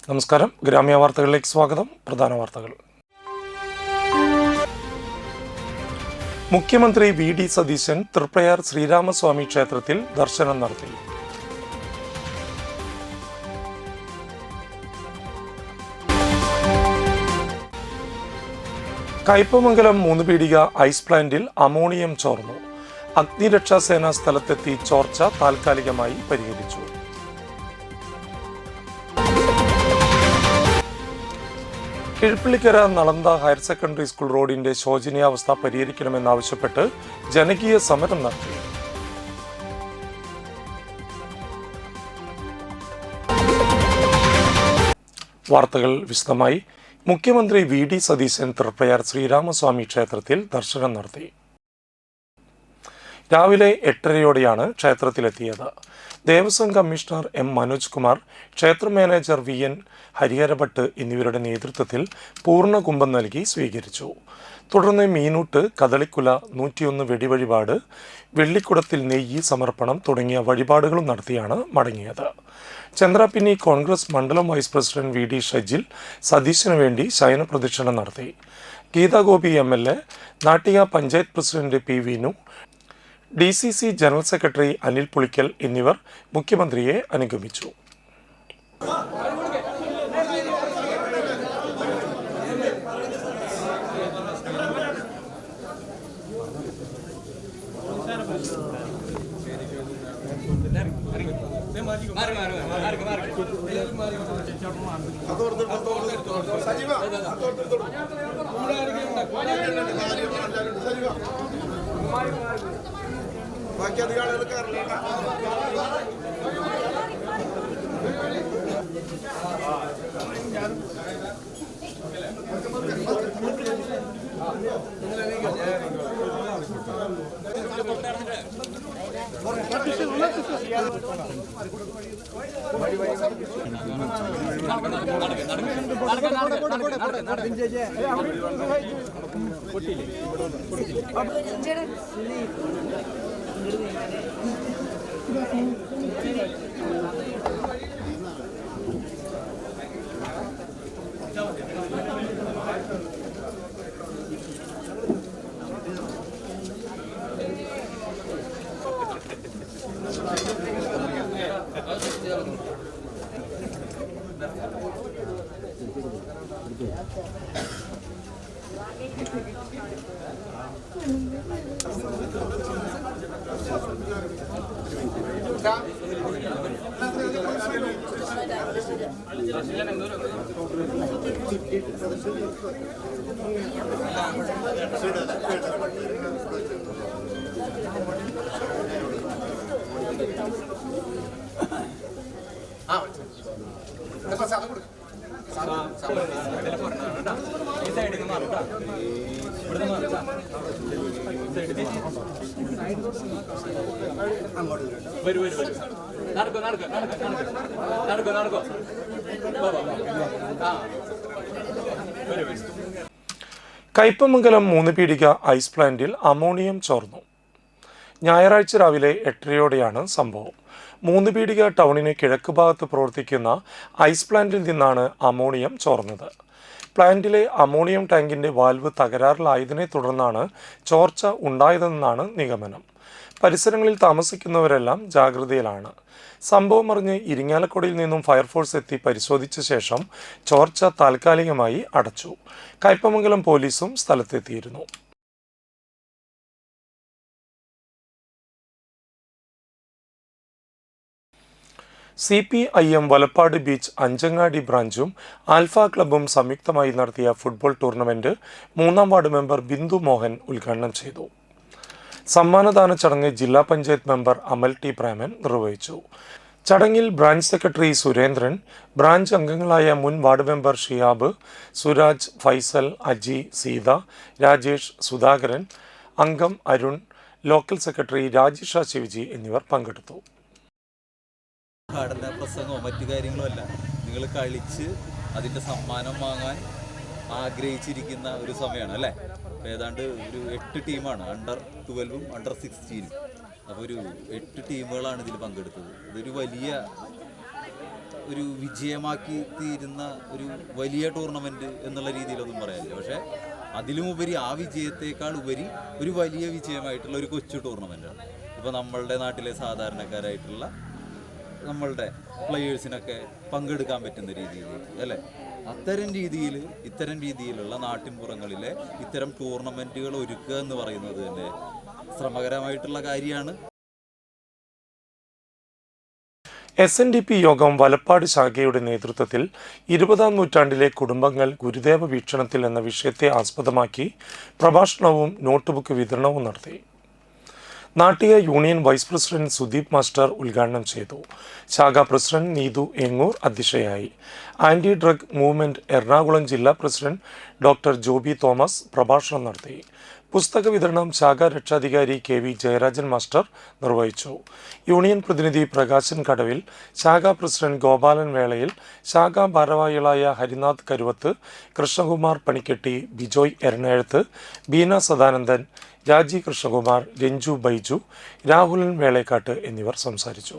നമസ്കാരം. ഗ്രാമീണ വാർത്തകളിലേക്ക് സ്വാഗതം. പ്രധാന വാർത്തകൾ. മുഖ്യമന്ത്രി വി.ഡി. സതീശൻ തൃപ്രയാർ ശ്രീരാമസ്വാമി ക്ഷേത്രത്തിൽ ദർശനം നടത്തി. കയ്പമംഗലം 3 പീടിക ഐസ് പ്ലാന്റിൽ അമോണിയം ചോർന്നു. അഗ്നിരക്ഷാസേന സ്ഥലത്തെത്തി ചോർച്ച താൽക്കാലികമായി പരിഹരിച്ചു. കിഴപ്പിള്ളിക്കര നളന്ദ ഹയർ സെക്കൻഡറി സ്കൂൾ റോഡിന്റെ ശോചനീയാവസ്ഥ പരിഹരിക്കണമെന്നാവശ്യപ്പെട്ട് ജനകീയ സമരം നടത്തി. വാർത്തകൾ വിശദമായി. മുഖ്യമന്ത്രി വി.ഡി. സതീശൻ തൃപ്രയാർ ശ്രീരാമസ്വാമി ക്ഷേത്രത്തിൽ ദർശനം നടത്തി. രാവിലെ 8:30 ക്ഷേത്രത്തിലെത്തിയത്. Devaswom commissioner M. മനോജ് കുമാർ, ക്ഷേത്ര മാനേജർ വി.എൻ. ഹരിഹരഭട്ട് എന്നിവരുടെ നേതൃത്വത്തിൽ പൂർണ്ണ കുംഭം നൽകി സ്വീകരിച്ചു. തുടർന്ന് മീനൂട്ട്, കദളിക്കുല, 101 വെടിവഴിപാട്, വെള്ളിക്കുടത്തിൽ നെയ്യ് സമർപ്പണം തുടങ്ങിയ വഴിപാടുകളും നടത്തിയാണ് മടങ്ങിയത്. ചന്ദ്രാപിന്നി കോൺഗ്രസ് മണ്ഡലം വൈസ് പ്രസിഡന്റ് വി.ഡി. ഷജിൽ സതീശനു വേണ്ടി ശയനപ്രദക്ഷിണം നടത്തി. Geethagopi MLA, Nattika panchayat president P. Vinu, DCC general secretary Anil Pulikkal എന്നിവർ മുഖ്യമന്ത്രിയെ അനുഗമിച്ചു. ബാക്കി അധികാരികൾക്ക് അറിയില്ല. കയ്പമംഗലം 3 പീടിക ഐസ് പ്ലാന്റിൽ അമോണിയം ചോർന്നു. ഞായറാഴ്ച രാവിലെ 8:30 സംഭവം. 3 പീടിക ടൗണിന് കിഴക്ക് ഭാഗത്ത് പ്രവർത്തിക്കുന്ന ഐസ് പ്ലാന്റിൽ നിന്നാണ് അമോണിയം ചോർന്നത്. പ്ലാന്റിലെ അമോണിയം ടാങ്കിന്റെ വാൽവ് തകരാറിലായതിനെ തുടർന്നാണ് ചോർച്ച ഉണ്ടായതെന്നാണ് നിഗമനം. പരിസരങ്ങളിൽ താമസിക്കുന്നവരെല്ലാം ജാഗ്രതയിലാണ്. സംഭവം അറിഞ്ഞ് ഇരിങ്ങാലക്കുടയിൽ നിന്നും ഫയർഫോഴ്സ് എത്തി പരിശോധിച്ച ശേഷം ചോർച്ച താൽക്കാലികമായി അടച്ചു. കയ്പമംഗലം പോലീസും സ്ഥലത്തെത്തിയിരുന്നു. CPIM വലപ്പാട് ബീച്ച് അഞ്ചങ്ങാടി ബ്രാഞ്ചും ആൽഫ ക്ലബും സംയുക്തമായി നടത്തിയ ഫുട്ബോൾ ടൂർണമെന്റ് 3-ാം വാർഡ് മെമ്പർ ബിന്ദു മോഹൻ ഉദ്ഘാടനം ചെയ്തു. സമ്മാനദാന ചടങ്ങ് ജില്ലാ പഞ്ചായത്ത് മെമ്പർ അമൽ ടി പ്രേമൻ നിർവഹിച്ചു. ചടങ്ങിൽ ബ്രാഞ്ച് സെക്രട്ടറി സുരേന്ദ്രൻ, ബ്രാഞ്ച് അംഗങ്ങളായ മുൻ വാർഡ് മെമ്പർ ഷിയാബ്, സുരാജ്, ഫൈസൽ, അജി, സീത, രാജേഷ്, സുധാകരൻ, അംഗം അരുൺ, ലോക്കൽ സെക്രട്ടറി രാജിഷ ശിവജി എന്നിവർ പങ്കെടുത്തു. ഉദ്ഘാടന പ്രസംഗമോ മറ്റു കാര്യങ്ങളോ അല്ല, നിങ്ങൾ കളിച്ച് അതിൻ്റെ സമ്മാനം വാങ്ങാൻ ആഗ്രഹിച്ചിരിക്കുന്ന ഒരു സമയമാണ് അല്ലേ. ഏതാണ്ട് ഒരു 8 ടീമാണ്, അണ്ടർ 12ഉം അണ്ടർ 16ഉം. അപ്പോൾ ഒരു 8 ടീമുകളാണ് ഇതിൽ പങ്കെടുത്തത്. ഇതൊരു വലിയ ഒരു വിജയമാക്കി തീരുന്ന ഒരു വലിയ ടൂർണമെൻറ്റ് എന്നുള്ള രീതിയിലൊന്നും പറയാനില്ല. പക്ഷേ അതിലുമുപരി ആ വിജയത്തേക്കാൾ ഉപരി ഒരു വലിയ വിജയമായിട്ടുള്ള ഒരു കൊച്ചു ടൂർണമെൻറ്റാണ്. ഇപ്പോൾ നമ്മളുടെ നാട്ടിലെ സാധാരണക്കാരായിട്ടുള്ള നമ്മളുടെ പ്ലെയേഴ്സിനൊക്കെ പങ്കെടുക്കാൻ പറ്റുന്ന രീതിയിൽ അല്ലേ, ഇത്തരം രീതിയിലുള്ള നാട്ടിൻപുറങ്ങളിലെ ഇത്തരം ടൂർണമെൻറ്റുകൾ ഒരുക്കുക എന്ന് പറയുന്നത് തന്നെ ശ്രമകരമായിട്ടുള്ള കാര്യമാണ്. SNDP യോഗം വലപ്പാട് ശാഖയുടെ നേതൃത്വത്തിൽ 20-ാം നൂറ്റാണ്ടിലെ കുടുംബങ്ങൾ ഗുരുദേവ വീക്ഷണത്തിൽ എന്ന വിഷയത്തെ ആസ്പദമാക്കി പ്രഭാഷണവും നോട്ട്ബുക്ക് വിതരണവും നടത്തി. Nattika union vice president Sudeep master ഉദ്ഘാടനം ചെയ്തു. ശാഖാ പ്രസിഡന്റ് നീതു എങ്ങൂർ അധ്യക്ഷയായി. ആന്റി ഡ്രഗ് മൂവ്മെന്റ് എറണാകുളം ജില്ലാ പ്രസിഡന്റ് ഡോക്ടർ ജോബി തോമസ് പ്രഭാഷണം നടത്തി. പുസ്തക വിതരണം ശാഖാ രക്ഷാധികാരി KV ജയരാജൻ മാസ്റ്റർ നിർവഹിച്ചു. യൂണിയൻ പ്രതിനിധി പ്രകാശൻ കടവിൽ, ശാഖാ പ്രസിഡന്റ് ഗോപാലൻ വേളയിൽ, ശാഖാ ഭാരവാഹികളായ ഹരിനാഥ് കരുവത്ത്, കൃഷ്ണകുമാർ പണിക്കെട്ടി, ബിജോയ് എരണേഴത്ത്, ബീന സദാനന്ദൻ, രാജി കൃഷ്ണകുമാർ, രഞ്ജു ബൈജു, രാഹുലൻ വേളേക്കാട്ട് എന്നിവർ സംസാരിച്ചു.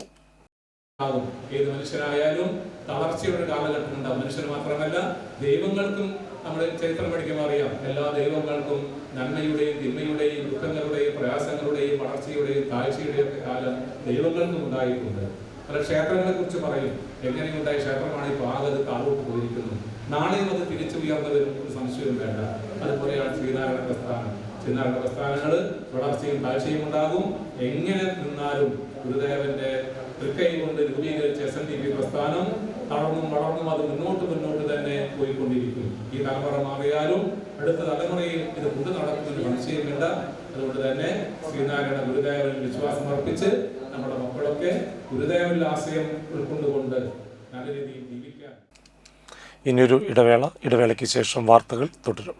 ഏത് മനുഷ്യനായാലും തളർച്ചയുടെ കാലഘട്ടം ഉണ്ടാവും. മനുഷ്യന് മാത്രമല്ല ദൈവങ്ങൾക്കും നമ്മൾ ചരിത്രം പഠിക്കുമ്പോൾ അറിയാം, എല്ലാ ദൈവങ്ങൾക്കും നന്മയുടെയും തിന്മയുടെയും ദുഃഖങ്ങളുടെയും പ്രയാസങ്ങളുടെയും വളർച്ചയുടെയും താഴ്ചയുടെയും ഒക്കെ കാലം ദൈവങ്ങൾക്കും ഉണ്ടായിട്ടുണ്ട്. പല ക്ഷേത്രങ്ങളെ കുറിച്ച് പറയും, എങ്ങനെയുണ്ടായ ക്ഷേത്രമാണ് ഇപ്പോൾ ആകെ താഴോട്ട് പോയിരിക്കുന്നത്, നാളെയും അത് തിരിച്ചുയർന്നു വരും, ഒരു സംശയവും വേണ്ട. അതുപോലെയാണ് ശ്രീനാരായണ പ്രസ്ഥാനം. ശ്രീനാരായണ പ്രസ്ഥാനങ്ങൾ വളർച്ചയും താഴ്ചയും ഉണ്ടാകും. എങ്ങനെ നിന്നാലും ഗുരുദേവന്റെ തൃക്കൈ കൊണ്ട് രൂപീകരിച്ച SNDP പ്രസ്ഥാനം വളർന്നും അത് മുന്നോട്ട് തന്നെ പോയിക്കൊണ്ടിരിക്കും. ഈ തലമുറ മാറിയാലും അടുത്ത തലമുറയിൽ ഇത് കൊണ്ടു നടക്കുമെന്ന് സംശയമില്ല. അതുകൊണ്ട് തന്നെ ശ്രീനാരായണ ഗുരുദേവനിൽ വിശ്വാസം അർപ്പിച്ച് നമ്മുടെ മക്കളൊക്കെ ഗുരുദേവനിൽ ആശയം ഉൾക്കൊണ്ടുകൊണ്ട് നല്ല രീതിയിൽ ജീവിക്കാൻ. ഇനിയൊരു ഇടവേളയ്ക്ക് ശേഷം വാർത്തകൾ തുടരും.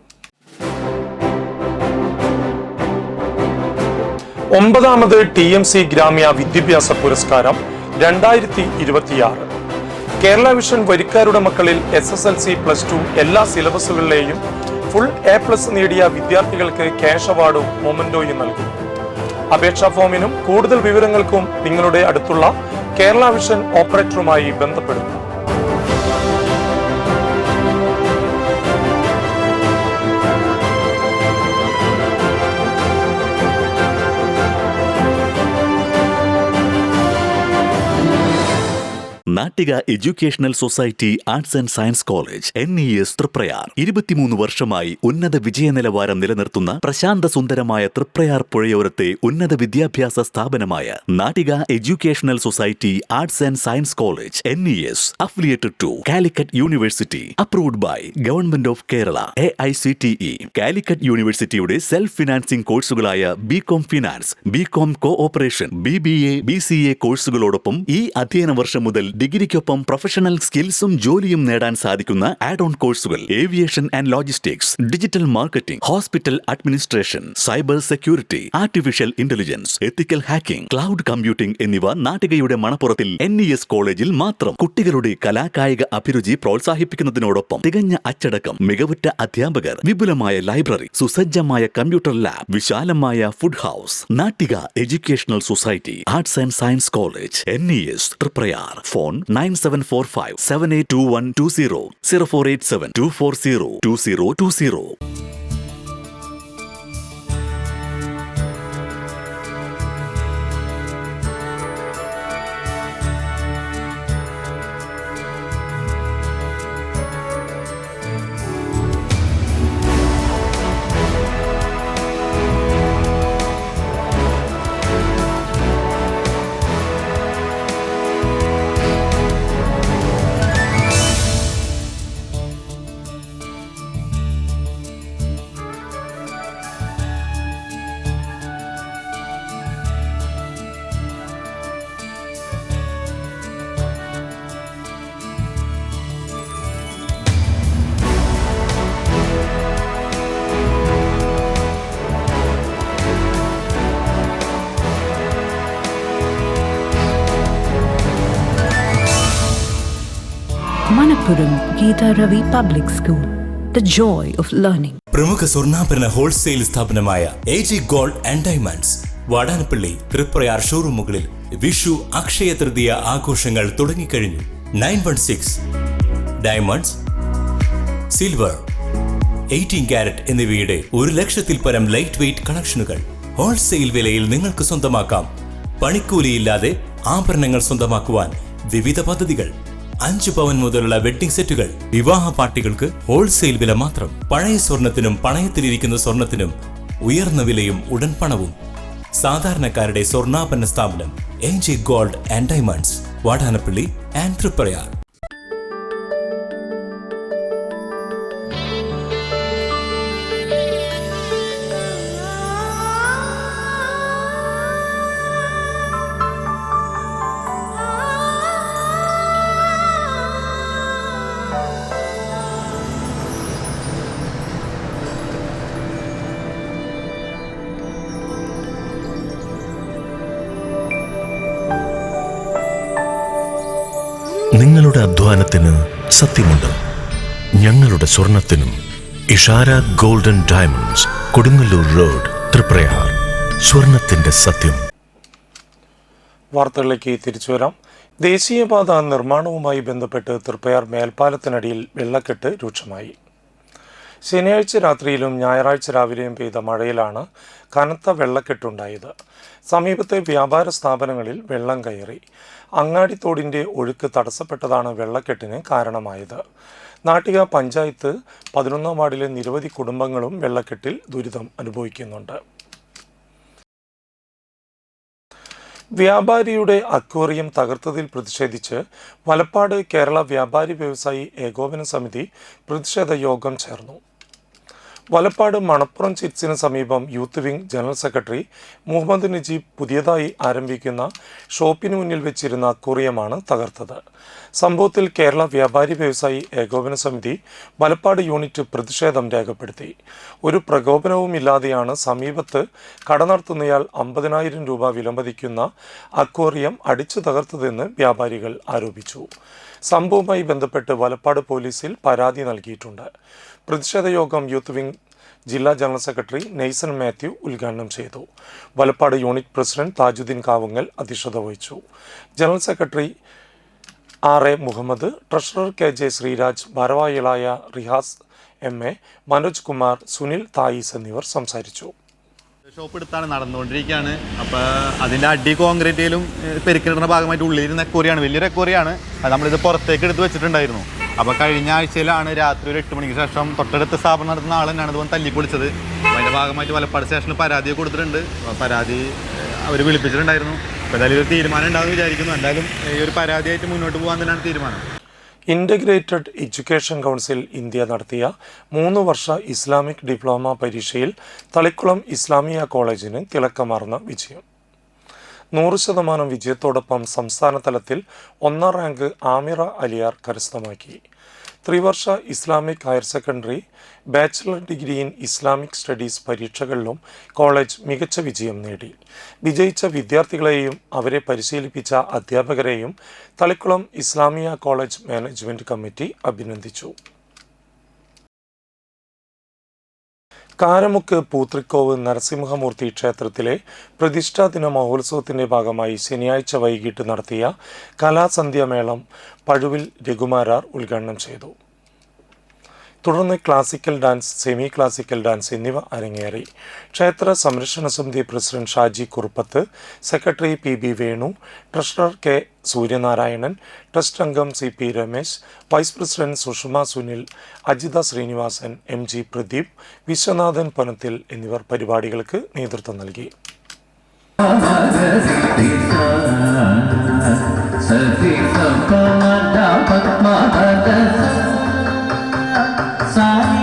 9ാമത് TMC ഗ്രാമ്യ വിദ്യാഭ്യാസ പുരസ്കാരം 2026. കേരള വിഷൻ വരിക്കാരുടെ മക്കളിൽ SSLC, +2 എല്ലാ സിലബസുകളിലെയും ഫുൾ A+ നേടിയ വിദ്യാർത്ഥികൾക്ക് ക്യാഷ് അവാർഡും മൊമന്റോയും നൽകും. അപേക്ഷാ ഫോമിനും കൂടുതൽ വിവരങ്ങൾക്കും നിങ്ങളുടെ അടുത്തുള്ള കേരള വിഷൻ ഓപ്പറേറ്ററുമായി ബന്ധപ്പെടുക. Nattika educational society arts and science college NES Triprayar 23 വർഷമായി ഉന്നത വിജയ നിലവാരം നിലനിർത്തുന്ന പ്രശാന്ത സുന്ദരമായ തൃപ്രയാർ പുഴയോരത്തെ ഉന്നത വിദ്യാഭ്യാസ സ്ഥാപനമായ Nattika educational society arts and science college NES affiliated to Calicut university, approved by government of Kerala, AICTE. Calicut യൂണിവേഴ്സിറ്റിയുടെ സെൽഫ് ഫിനാൻസിംഗ് കോഴ്സുകളായ BCom finance, BCom cooperation, BBA, BCA കോഴ്സുകളോടൊപ്പം ഈ അധ്യയന വർഷം മുതൽ ഡിഗ്രിക്കൊപ്പം പ്രൊഫഷണൽ സ്കിൽസും ജോലിയും നേടാൻ സാധിക്കുന്ന ആഡ് ഓൺ കോഴ്സുകൾ aviation and logistics, digital marketing, hospital administration, cyber security, artificial intelligence, ethical hacking, cloud computing എന്നിവ നാട്ടികയുടെ മണപ്പുറത്തിൽ NES കോളേജിൽ മാത്രം. കുട്ടികളുടെ കലാകായിക അഭിരുചി പ്രോത്സാഹിപ്പിക്കുന്നതിനോടൊപ്പം തികഞ്ഞ അച്ചടക്കം, മികവുറ്റ അധ്യാപകർ, വിപുലമായ ലൈബ്രറി, സുസജ്ജമായ കമ്പ്യൂട്ടർ ലാബ്, വിശാലമായ food house. Nattika educational society arts and science college NES Triprayar. Phone 9745782120, 048724022020. Manappuram Geeta Ravi Public School, the joy of learning. പ്രമുഖ സ്വർണ്ണാഭരണ ഹോൾസെയിൽ സ്ഥാപനമായ AG gold and diamonds Vadanappally Triprayar ഷോറൂമുകളിൽ വിഷു, അക്ഷയ തൃതീയ ആഘോഷങ്ങൾ തുടങ്ങിക്കഴിഞ്ഞു. 916 ഡയമണ്ട്സ്, സിൽവർ, 18 കാരറ്റ് എന്നിവയുടെ 1,00,000-ൽ പരം ലൈറ്റ് വെയ്റ്റ് കളക്ഷനുകൾ ഹോൾസെയിൽ വിലയിൽ നിങ്ങൾക്ക് സ്വന്തമാക്കാം. പണിക്കൂലിയില്ലാതെ ആഭരണങ്ങൾ സ്വന്തമാക്കുവാൻ വിവിധ പദ്ധതികൾ. 5 പവൻ മുതലുള്ള വെഡ്ഡിംഗ് സെറ്റുകൾ. വിവാഹ പാർട്ടികൾക്ക് ഹോൾസെയിൽ വില മാത്രം. പഴയ സ്വർണത്തിനും പണയത്തിലിരിക്കുന്ന സ്വർണത്തിനും ഉയർന്ന വിലയും ഉടൻ പണവും. സാധാരണക്കാരുടെ സ്വർണ്ണാഭരണ സ്ഥാപനം AJ gold and diamonds, Vadanappally and Triprayar. നിങ്ങളുടെ അധ്വാനത്തിന് സത്യമുണ്ട്, ഞങ്ങളുടെ സ്വർണത്തിനും. Ishara golden diamonds, Kodungallur road, Triprayar. സ്വർണത്തിന്റെ സത്യം. വാർത്തകളിലേക്ക് തിരിച്ചു വരാം. ദേശീയപാത നിർമ്മാണവുമായി ബന്ധപ്പെട്ട് തൃപ്രയാർ മേൽപ്പാലത്തിനടിയിൽ വെള്ളക്കെട്ട് രൂക്ഷമായി. ശനിയാഴ്ച രാത്രിയിലും ഞായറാഴ്ച രാവിലെയും പെയ്ത മഴയിലാണ് കനത്ത വെള്ളക്കെട്ടുണ്ടായത്. സമീപത്തെ വ്യാപാര സ്ഥാപനങ്ങളിൽ വെള്ളം കയറി. അങ്ങാടിത്തോടിൻ്റെ ഒഴുക്ക് തടസ്സപ്പെട്ടതാണ് വെള്ളക്കെട്ടിന് കാരണമായത്. നാട്ടിക പഞ്ചായത്ത് 11-ാം വാർഡിലെ നിരവധി കുടുംബങ്ങളും വെള്ളക്കെട്ടിൽ ദുരിതം അനുഭവിക്കുന്നുണ്ട്. വ്യാപാരിയുടെ അക്വേറിയം തകർത്തതിൽ പ്രതിഷേധിച്ച് വലപ്പാട് കേരള വ്യാപാരി വ്യവസായി ഏകോപന സമിതി പ്രതിഷേധ യോഗം ചേർന്നു. വലപ്പാട് മണപ്പുറം ചിറ്റ്സിന് സമീപം youth wing general secretary Muhammad Najeeb പുതിയതായി ആരംഭിക്കുന്ന ഷോപ്പിന് മുന്നിൽ വെച്ചിരുന്ന അക്വേറിയമാണ് തകർത്തത്. സംഭവത്തിൽ കേരള വ്യാപാരി വ്യവസായി ഏകോപന സമിതി വലപ്പാട് യൂണിറ്റ് പ്രതിഷേധം രേഖപ്പെടുത്തി. ഒരു പ്രകോപനവുമില്ലാതെയാണ് സമീപത്ത് കട നടത്തുന്നയാൾ 50,000 രൂപ വിലമതിക്കുന്ന അക്വേറിയം അടിച്ചു തകർത്തതെന്ന് വ്യാപാരികൾ ആരോപിച്ചു. സംഭവവുമായി ബന്ധപ്പെട്ട് വലപ്പാട് പോലീസിൽ പരാതി നൽകിയിട്ടുണ്ട്. പ്രതിഷേധ യോഗം യൂത്ത് വിംഗ് ജില്ലാ ജനറൽ സെക്രട്ടറി നെയ്സൺ മാത്യു ഉദ്ഘാടനം ചെയ്തു. വലപ്പാട് യൂണിറ്റ് പ്രസിഡന്റ് താജുദ്ദീൻ കാവുങ്ങൽ അധ്യക്ഷത വഹിച്ചു. General secretary RA Muhammad, treasurer KJ Sreeraj, ഭാരവാഹികളായ റിഹാസ് MA, മനോജ് കുമാർ, സുനിൽ തായിസ് എന്നിവർ സംസാരിച്ചു. ഷോപ്പ് എടുത്താണ് നടന്നുകൊണ്ടിരിക്കുകയാണ്. അപ്പോൾ അതിൻ്റെ അടി കോൺക്രീറ്റിലും പെരുക്കിടുന്ന ഭാഗമായിട്ട് ഉള്ളിലിരുന്ന എക്കോറിയാണ്, വലിയൊരു എക്കോറിയാണ്. അത് നമ്മളിത് പുറത്തേക്ക് എടുത്ത് വെച്ചിട്ടുണ്ടായിരുന്നു. അപ്പോൾ കഴിഞ്ഞ ആഴ്ചയിലാണ് രാത്രി ഒരു 8 മണിക്ക് ശേഷം തൊട്ടടുത്ത് സ്ഥാപനം നടത്തുന്ന ആൾ തന്നെയാണ് ഇതുപോലെ തല്ലിപ്പൊളിച്ചത്. അപ്പോൾ അതിൻ്റെ ഭാഗമായിട്ട് വലപ്പാട് സ്റ്റേഷനിൽ പരാതി കൊടുത്തിട്ടുണ്ട്. പരാതി അവർ വിളിപ്പിച്ചിട്ടുണ്ടായിരുന്നു. അപ്പോൾ എന്തായാലും ഒരു തീരുമാനം ഉണ്ടാകുമെന്ന് വിചാരിക്കുന്നു. എന്തായാലും ഈ ഒരു പരാതിയായിട്ട് മുന്നോട്ട് പോകാൻ തന്നെയാണ് തീരുമാനം. ഇൻ്റഗ്രേറ്റഡ് എഡ്യൂക്കേഷൻ കൗൺസിൽ ഇന്ത്യ നടത്തിയ 3 വർഷ ഇസ്ലാമിക് ഡിപ്ലോമ പരീക്ഷയിൽ തളിക്കുളം ഇസ്ലാമിയ കോളേജിന് തിളക്കമാർന്ന വിജയം. 100% വിജയത്തോടൊപ്പം സംസ്ഥാന തലത്തിൽ 1ാം റാങ്ക് ആമിറ അലിയാർ കരസ്ഥമാക്കി. ത്രിവർഷ Islamic higher secondary, bachelor degree in Islamic studies പരീക്ഷകളിലും കോളേജ് മികച്ച വിജയം നേടി. വിജയിച്ച വിദ്യാർത്ഥികളെയും അവരെ പരിശീലിപ്പിച്ച അധ്യാപകരെയും Thalikulam Islamia college management committee അഭിനന്ദിച്ചു. കാരമുക്ക് പൂത്രിക്കോവ് നരസിംഹമൂർത്തി ക്ഷേത്രത്തിലെ പ്രതിഷ്ഠാദിന മഹോത്സവത്തിൻ്റെ ഭാഗമായി ശനിയാഴ്ച വൈകിട്ട് നടത്തിയ കലാസന്ധ്യമേളം പഴുവിൽ രഘുമാരാർ ഉദ്ഘാടനം ചെയ്തു. തുടർന്ന് classical dance, semi classical dance എന്നിവ അരങ്ങേറി. ക്ഷേത്ര സംരക്ഷണ സമിതി president Shaji Kuruppath, secretary PB Venu, treasurer K Suryanarayanan, trust അംഗം CP Ramesh, vice president Sushama Sunil, Ajitha Srinivasan, MG Pradeep, Viswanathan Panathil എന്നിവർ പരിപാടികൾക്ക് നേതൃത്വം നൽകി. Jai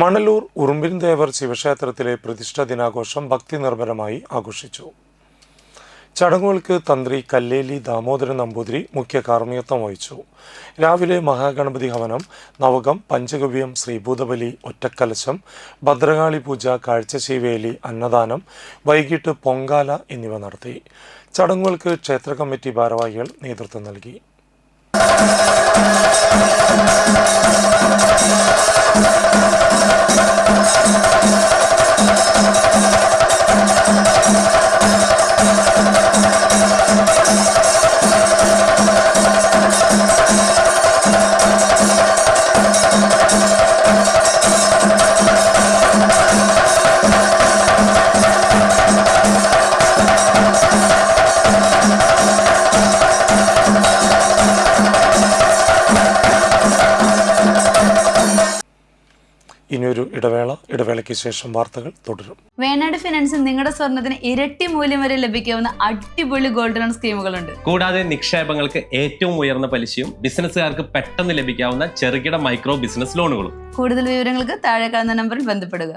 മണലൂർ ഉറുമ്പിൻതേവർ ശിവക്ഷേത്രത്തിലെ പ്രതിഷ്ഠാ ദിനാഘോഷം ഭക്തി നിർഭരമായി ആഘോഷിച്ചു. ചടങ്ങുകൾക്ക് തന്ത്രി കല്ലേലി ദാമോദരൻ നമ്പൂതിരി മുഖ്യ കാർമ്മികത്വം വഹിച്ചു. രാവിലെ മഹാഗണപതി ഹവനം, നവകം, പഞ്ചഗവ്യം, ശ്രീഭൂതബലി, ഒറ്റക്കലശം, ഭദ്രകാളി പൂജ, കാഴ്ചശീവേലി, അന്നദാനം, വൈകിട്ട് പൊങ്കാല എന്നിവ നടത്തി. ചടങ്ങുകൾക്ക് ക്ഷേത്ര കമ്മിറ്റി ഭാരവാഹികൾ നേതൃത്വം നൽകി. ഇനിയൊരു ഇടവേളയ്ക്ക് ശേഷം വാർത്തകൾ തുടരും. വേണാട് ഫിനാൻസിൽ നിങ്ങളുടെ സ്വർണ്ണത്തിന് ഇരട്ടി മൂല്യം വരെ ലഭിക്കാവുന്ന അടിപൊളി ഗോൾഡ് ലോൺ സ്കീമുകളുണ്ട്. കൂടാതെ നിക്ഷേപങ്ങൾക്ക് ഏറ്റവും ഉയർന്ന പലിശയും ബിസിനസ്സുകാർക്ക് പെട്ടെന്ന് ലഭിക്കാവുന്ന ചെറുകിട മൈക്രോ ബിസിനസ് ലോണുകളും. കൂടുതൽ വിവരങ്ങൾക്ക് താഴെ കാണുന്ന നമ്പറിൽ ബന്ധപ്പെടുക.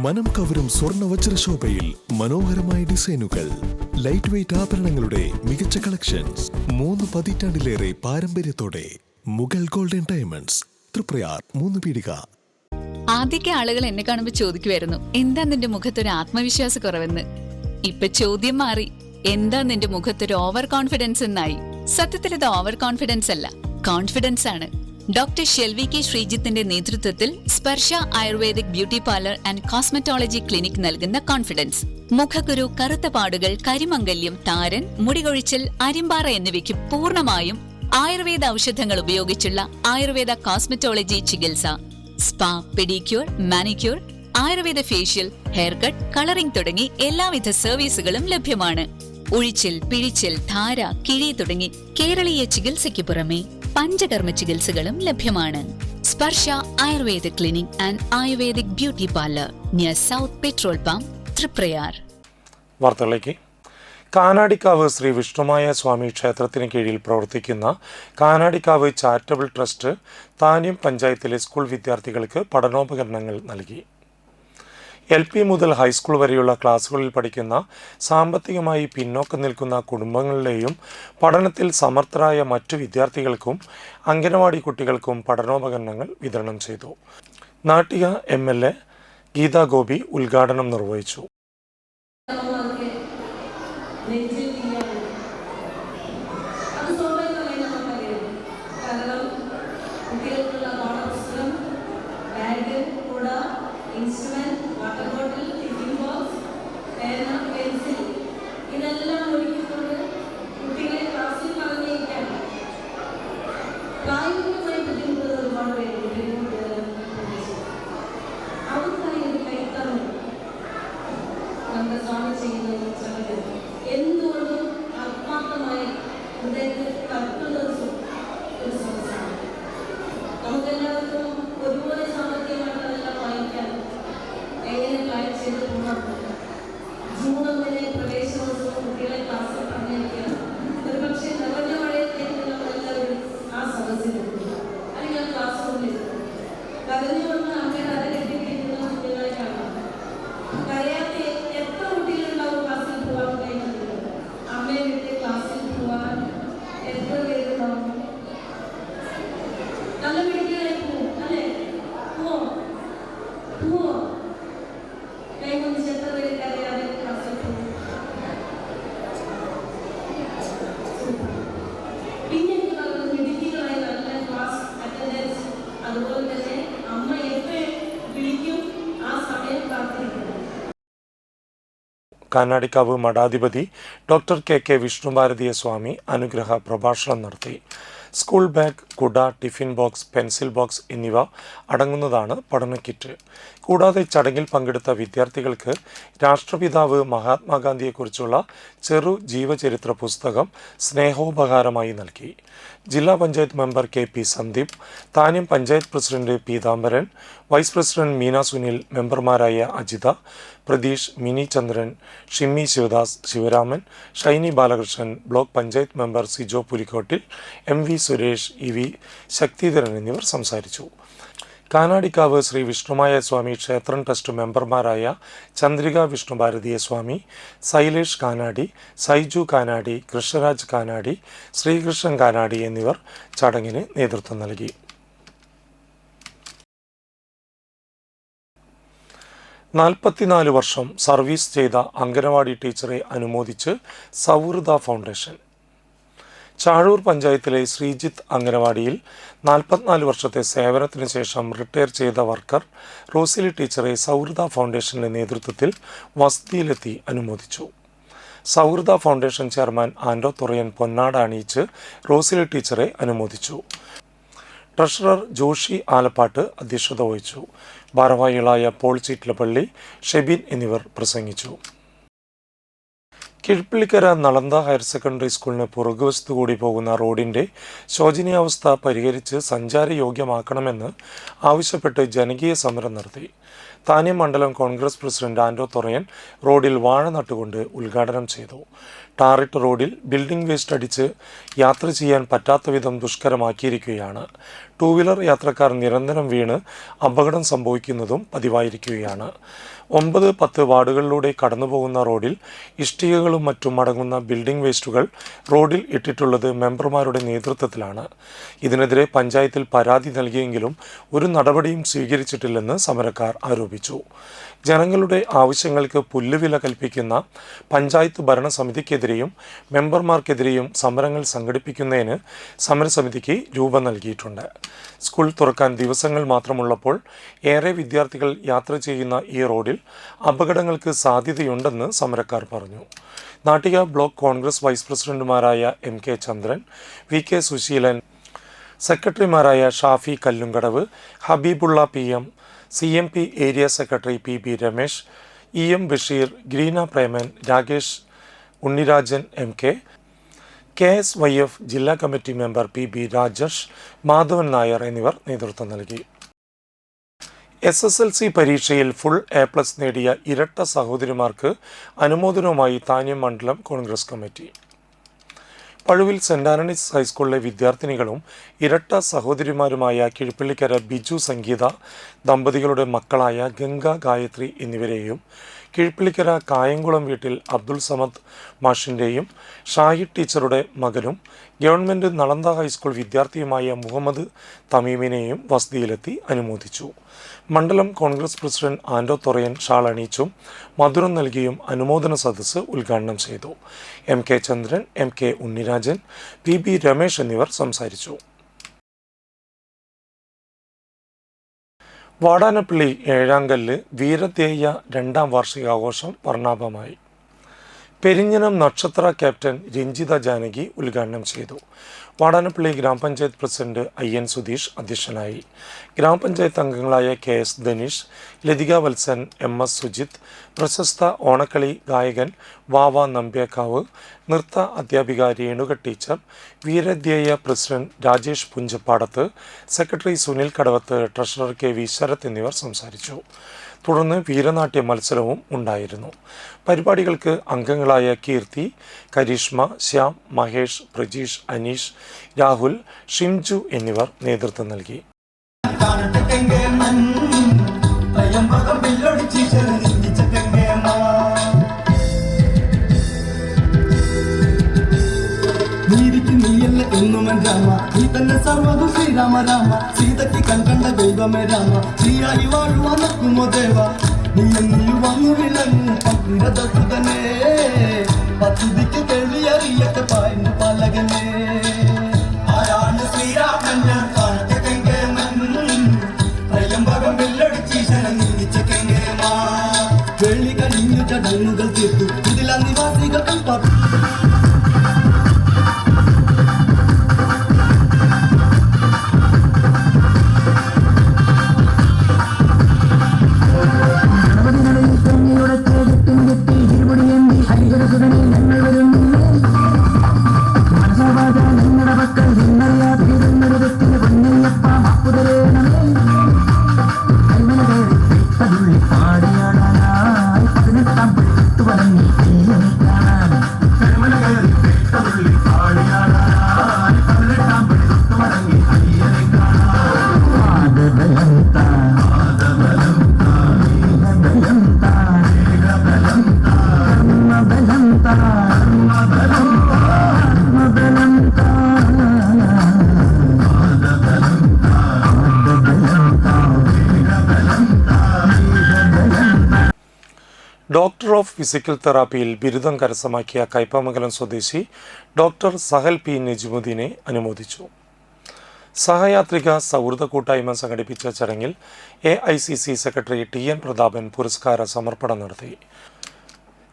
മനം കവരും സ്വർണ്ണ വജ്രശോഭയിൽ മനോഹരമായ ഡിസൈനുകൾ, ലൈറ്റ് വെയ്റ്റ് ആഭരണങ്ങളുടെ മികച്ച കളക്ഷൻസ്, 3 പതിറ്റാണ്ടിലേറെ പാരമ്പര്യത്തോടെ മുഗൾ ഗോൾഡൻ ഡയമണ്ട്സ്, തൃപ്രയാർ 3 പീടിക. ആദ്യമൊക്കെ ആളുകൾ എന്നെ കാണുമ്പോൾ ചോദിക്കുമായിരുന്നു, എന്താ നിന്റെ മുഖത്തൊരു ആത്മവിശ്വാസ കുറവെന്ന്. ഇപ്പൊ ചോദ്യം മാറി, എന്താ നിന്റെ മുഖത്തൊരു ഓവർ കോൺഫിഡൻസ് എന്നായി. സത്യത്തിൽ ഇത് ഓവർ കോൺഫിഡൻസ് അല്ല, കോൺഫിഡൻസ് ആണ്. ഡോക്ടർ ഷെൽവി കെ ശ്രീജിത്തിന്റെ നേതൃത്വത്തിൽ Sparsha Ayurvedic beauty parlour and cosmetology clinic നൽകുന്ന കോൺഫിഡൻസ്. മുഖക്കുരു, കറുത്ത പാടുകൾ, കരിമംഗല്യം, താരൻ, മുടികൊഴിച്ചിൽ, അരിമ്പാറ എന്നിവയ്ക്ക് പൂർണ്ണമായും ആയുർവേദ ഔഷധങ്ങൾ ഉപയോഗിച്ചുള്ള ആയുർവേദ കോസ്മെറ്റോളജി ചികിത്സ. Spa, pedicure, manicure, Ayurveda facial, hair cut, colouring തുടങ്ങി എല്ലാവിധ സർവീസുകളും ലഭ്യമാണ്. ഉഴിച്ചിൽ, പിഴിച്ചിൽ, ധാര, കിഴി തുടങ്ങി കേരളീയ ചികിത്സയ്ക്ക് പുറമെ പഞ്ചകർമ്മ ചികിത്സകളും ലഭ്യമാണ്. Sparsha Ayurveda clinic and Ayurvedic beauty parlour near south petrol pump, Triprayar. വാർത്തകളിലേക്ക്. കാനാടിക്കാവ് ശ്രീ വിഷ്ണുമായ സ്വാമി ക്ഷേത്രത്തിന് കീഴിൽ പ്രവർത്തിക്കുന്ന കാനാടിക്കാവ് ചാരിറ്റബിൾ ട്രസ്റ്റ് താന്യം പഞ്ചായത്തിലെ സ്കൂൾ വിദ്യാർത്ഥികൾക്ക് പഠനോപകരണങ്ങൾ നൽകി. LP മുതൽ ഹൈസ്കൂൾ വരെയുള്ള ക്ലാസുകളിൽ പഠിക്കുന്ന സാമ്പത്തികമായി പിന്നോക്കം നിൽക്കുന്ന കുടുംബങ്ങളിലെയും പഠനത്തിൽ സമർത്ഥരായ മറ്റു വിദ്യാർത്ഥികൾക്കും അംഗനവാടി കുട്ടികൾക്കും പഠനോപകരണങ്ങൾ വിതരണം ചെയ്തു. നാട്ടിക MLA ഗീതാ ഗോപി ഉദ്ഘാടനം നിർവഹിച്ചു. എത്ര കാനാടിക്കാവ് മഠാധിപതി ഡോക്ടർ കെ വിഷ്ണുഭാരതീയ സ്വാമി അനുഗ്രഹ പ്രഭാഷണം നടത്തി. സ്കൂൾ ബാഗ്, കുട, ടിഫിൻ ബോക്സ്, പെൻസിൽ ബോക്സ് എന്നിവ അടങ്ങുന്നതാണ് പഠന കിറ്റ്. കൂടാതെ ചടങ്ങിൽ പങ്കെടുത്ത വിദ്യാർത്ഥികൾക്ക് രാഷ്ട്രപിതാവ് മഹാത്മാഗാന്ധിയെക്കുറിച്ചുള്ള ചെറു ജീവചരിത്ര പുസ്തകം സ്നേഹോപഹാരമായി നൽകി. ജില്ലാ panchayat member KP Sandeep, Thanyam panchayat president Peethambaran, vice president Meena Sunil, മെമ്പർമാരായ Ajitha, Pratheesh, Mini Chandran, Shimmy Sivadas, Sivaraman, Shiny Balakrishnan, block panchayat member Sijo Pulikkottil, MV Suresh, EV Sakthidharan എന്നിവർ സംസാരിച്ചു. കാനാടിക്കാവ് ശ്രീ വിഷ്ണുമായ സ്വാമി ക്ഷേത്രം ട്രസ്റ്റ് മെമ്പർമാരായ ചന്ദ്രിക വിഷ്ണുഭാരതീയ സ്വാമി, സൈലേഷ് കാനാടി, സൈജു കാനാടി, കൃഷ്ണരാജ് കാനാടി, ശ്രീകൃഷ്ണൻ കാനാടി എന്നിവർ ചടങ്ങിന് നേതൃത്വം നൽകി. നാൽപ്പത്തിനാല് വർഷം സർവീസ് ചെയ്ത അംഗനവാടി ടീച്ചറെ അനുമോദിച്ച് സൗഹൃദ ഫൗണ്ടേഷൻ. ചാഴൂർ പഞ്ചായത്തിലെ ശ്രീജിത്ത് അംഗനവാടിയിൽ 44 വർഷത്തെ സേവനത്തിന് ശേഷം റിട്ടയർ ചെയ്ത വർക്കർ റോസിലി ടീച്ചറെ സൗഹൃദ ഫൗണ്ടേഷന്റെ നേതൃത്വത്തിൽ വസതിയിലെത്തി അനുമോദിച്ചു. സൗഹൃദ ഫൗണ്ടേഷൻ ചെയർമാൻ ആൻഡോ തുറയൻ പൊന്നാട അണിയിച്ച് റോസിലി ടീച്ചറെ അനുമോദിച്ചു. ട്രഷറർ ജോഷി ആലപ്പാട്ട് അധ്യക്ഷത വഹിച്ചു. ഭാരവാഹികളായ പോൾ ചീറ്റ്ലപ്പള്ളി, ഷെബിൻ എന്നിവർ പ്രസംഗിച്ചു. കിഴ്പ്പിള്ളിക്കര നളന്ദ ഹയർ സെക്കൻഡറി സ്കൂളിന് പുറകുവശത്തു കൂടി പോകുന്ന റോഡിന്റെ ശോചനീയാവസ്ഥ പരിഹരിച്ച് സഞ്ചാരയോഗ്യമാക്കണമെന്ന് ആവശ്യപ്പെട്ട് ജനകീയ സമരം നടത്തി. താന്യം മണ്ഡലം കോൺഗ്രസ് പ്രസിഡന്റ് ആൻഡോ തുറയൻ റോഡിൽ വാഴ നട്ടുകൊണ്ട് ഉദ്ഘാടനം ചെയ്തു. ടാറിട്ട് റോഡിൽ ബിൽഡിംഗ് വേസ്റ്റ് അടിച്ച് യാത്ര ചെയ്യാൻ പറ്റാത്ത വിധം ദുഷ്കരമാക്കിയിരിക്കുകയാണ്. 2 വീലർ യാത്രക്കാർ നിരന്തരം വീണ് അപകടം സംഭവിക്കുന്നതും പതിവായിരിക്കുകയാണ്. 9-10 വാർഡുകളിലൂടെ കടന്നുപോകുന്ന റോഡിൽ ഇഷ്ടികകളും മറ്റും അടങ്ങുന്ന ബിൽഡിംഗ് വേസ്റ്റുകൾ റോഡിൽ ഇട്ടിട്ടുള്ളത് മെമ്പർമാരുടെ നേതൃത്വത്തിലാണ്. ഇതിനെതിരെ പഞ്ചായത്തിൽ പരാതി നൽകിയെങ്കിലും ഒരു നടപടിയും സ്വീകരിച്ചിട്ടില്ലെന്ന് സമരക്കാർ ആരോപിച്ചു. ജനങ്ങളുടെ ആവശ്യങ്ങൾക്ക് പുല്ലുവില കൽപ്പിക്കുന്ന പഞ്ചായത്ത് ഭരണസമിതിക്കെതിരെയും മെമ്പർമാർക്കെതിരെയും സമരങ്ങൾ സംഘടിപ്പിക്കുന്നതിന് സമരസമിതിക്ക് രൂപം നൽകിയിട്ടുണ്ട്. സ്കൂൾ തുറക്കാൻ ദിവസങ്ങൾ മാത്രമുള്ളപ്പോൾ ഏറെ വിദ്യാർത്ഥികൾ യാത്ര ചെയ്യുന്ന ഈ റോഡിൽ അപകടങ്ങൾക്ക് സാധ്യതയുണ്ടെന്ന് സമരക്കാർ പറഞ്ഞു. നാട്ടിക ബ്ലോക്ക് കോൺഗ്രസ് വൈസ് പ്രസിഡന്റുമാരായ MK ചന്ദ്രൻ, VK സുശീലൻ, സെക്രട്ടറിമാരായ Shafi Kallumkadavu, Habeebulla PM, CMP area secretary PB Ramesh, EM Basheer, Greena Preman, Rakesh, Unnirajan MK, KSYF ജില്ലാ committee member PB Rajesh, Madhavan Nair എന്നിവർ നേതൃത്വം നൽകി. SSLC പരീക്ഷയിൽ ഫുൾ A+ നേടിയ ഇരട്ട സഹോദരിമാർക്ക് അനുമോദനവുമായി താന്യം മണ്ഡലം കോൺഗ്രസ് കമ്മിറ്റി. പഴുവിൽ സെന്റ് ആന്റണീസ് ഹൈസ്കൂളിലെ വിദ്യാർത്ഥിനികളും ഇരട്ട സഹോദരിമാരുമായ കിഴ്പ്പിള്ളിക്കര ബിജു സംഗീത ദമ്പതികളുടെ മക്കളായ ഗംഗ, ഗായത്രി എന്നിവരെയും കിഴ്പ്പിള്ളിക്കര കായംകുളം വീട്ടിൽ അബ്ദുൾ സമദ് മാഷിൻ്റെയും ഷാഹിദ് ടീച്ചറുടെ മകനും ഗവൺമെൻറ് നളന്ദ ഹൈസ്കൂൾ വിദ്യാർത്ഥിയുമായ മുഹമ്മദ് തമീമിനെയും വസതിയിലെത്തി അനുമോദിച്ചു. മണ്ഡലം കോൺഗ്രസ് പ്രസിഡന്റ് ആൻഡോ തുറയൻ ഷാൾ അണിയിച്ചും മധുരം നൽകിയും അനുമോദന സദസ്സ് ഉദ്ഘാടനം ചെയ്തു. MK ചന്ദ്രൻ, MK ഉണ്ണിരാജൻ, PB രമേശ് എന്നിവർ സംസാരിച്ചു. വാടാനപ്പള്ളി ഏഴാങ്കല്ല് വീരധേയ 2ാം വാർഷികാഘോഷം വർണ്ണാഭമായി. പെരിഞ്ഞനം നക്ഷത്ര ക്യാപ്റ്റൻ രഞ്ജിത ജാനകി ഉദ്ഘാടനം ചെയ്തു. വാടാനപ്പള്ളി ഗ്രാമപഞ്ചായത്ത് പ്രസിഡന്റ് IN സുധീഷ് അധ്യക്ഷനായി. ഗ്രാമപഞ്ചായത്ത് അംഗങ്ങളായ KS ധനീഷ്, ലതിക വത്സൻ, MS സുജിത്ത്, പ്രശസ്ത ഓണക്കളി ഗായകൻ വാവ നമ്പ്യാക്കാവ്, നൃത്ത അധ്യാപിക Renuka teacher, Veeradhyeya president Rajesh Punchappadath, secretary Sunil Kadavath, treasurer KV Sarath എന്നിവർ സംസാരിച്ചു. തുടർന്ന് വീരനാട്യ മത്സരവും ഉണ്ടായിരുന്നു. പരിപാടികൾക്ക് അംഗങ്ങളായ കീർത്തി, കരീഷ്മ, ശ്യാം, മഹേഷ്, പ്രജീഷ്, അനീഷ്, രാഹുൽ, ഷിംജു എന്നിവർ നേതൃത്വം നൽകി. ശ്രീരാമ രാമ സീതയ്ക്ക് കൺകണ്ട ദൈവമേ രാമ ശ്രീയായി വാഴുവാനോ ദേവ നീ വന്നു വിളങ്ങും പങ്കിടതനെ പദ്ധതിക്ക് കേളിയറിയട്ടെ പായു പാലകനെ ആരാണ് ശ്രീരാമൻ ഞാൻ കാണട്ടെ കെങ്കേമൻ ത്രയംബകം വെല്ലടിച്ചീശനം നീങ്ങിച്ച കെങ്കേമാ വെള്ളി കഴിഞ്ഞു ചടങ്ങുകൾ തീർത്തു ഇതിലാ നിവാസികൾ കൽപ്പാത്തു ഡോക്ടർ ഓഫ് ഫിസിക്കൽ തെറാപ്പിയിൽ ബിരുദം കരസ്ഥമാക്കിയ കയ്പമംഗലം സ്വദേശി ഡോക്ടർ സഹൽ പി നജ്മുദ്ദീനെ അനുമോദിച്ചു. സഹയാത്രിക സൗഹൃദ കൂട്ടായ്മ സംഘടിപ്പിച്ച ചടങ്ങിൽ AICC സെക്രട്ടറി TN പ്രതാപൻ പുരസ്കാര സമർപ്പണം നടത്തി.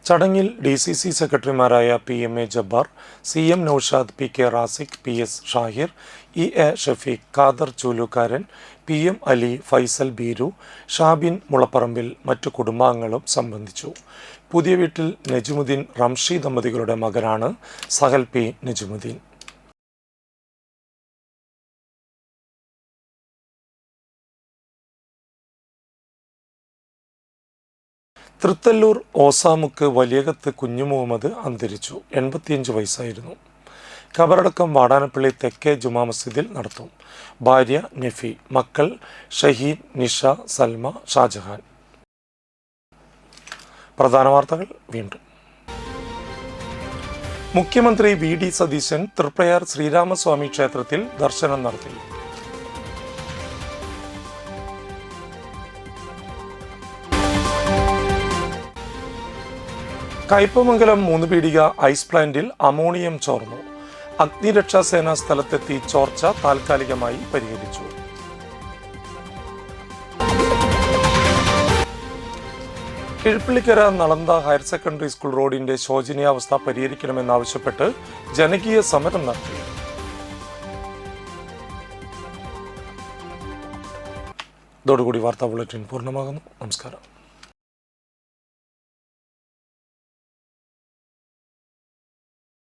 ചടങ്ങിൽ DCC സെക്രട്ടറിമാരായ PMA Jabbar, CM Naushad, PK Raziq, PS Shahir, EA Shafeeq, Khader ചൂലുകാരൻ, PM Ali, Faisal Beeru, Shabin മുളപ്പറമ്പിൽ മറ്റു കുടുംബാംഗങ്ങളും സംബന്ധിച്ചു. പുതിയ വീട്ടിൽ നജ്മുദ്ദീൻ റംഷി ദമ്പതികളുടെ മകനാണ് സഹൽ പി നജ്മുദ്ദീൻ. തൃത്തല്ലൂർ ഓസാമുക്ക് വലിയകത്ത് കുഞ്ഞു മുഹമ്മദ് അന്തരിച്ചു. 85 വയസ്സായിരുന്നു. ഖബറടക്കം വാടാനപ്പള്ളി തെക്കേ ജുമാ മസ്ജിദിൽ നടത്തും. ഭാര്യ നഫി, മക്കൾ ഷഹീൻ, നിഷ, സൽമ, ഷാജഹാൻ. പ്രധാന വാർത്തകൾ വീണ്ടും. മുഖ്യമന്ത്രി VD സതീശൻ തൃപ്രയാർ ശ്രീരാമസ്വാമി ക്ഷേത്രത്തിൽ ദർശനം നടത്തി. കയ്പമംഗലം 3 പീടിക ഐസ് പ്ലാന്റിൽ അമോണിയം ചോർന്നു. അഗ്നിരക്ഷാസേന സ്ഥലത്തെത്തി ചോർച്ച താൽക്കാലികമായി പരിഹരിച്ചു. കിഴപ്പിള്ളിക്കര നളന്ദ ഹയർ സെക്കൻഡറി സ്കൂൾ റോഡിന്റെ ശോചനീയാവസ്ഥ പരിഹരിക്കണമെന്നാവശ്യപ്പെട്ട് ജനകീയ സമരം നടത്തി. ഇതോടുകൂടി വാർത്താ ബുള്ളറ്റിൻ പൂർണ്ണമാകുന്നു. നമസ്കാരം.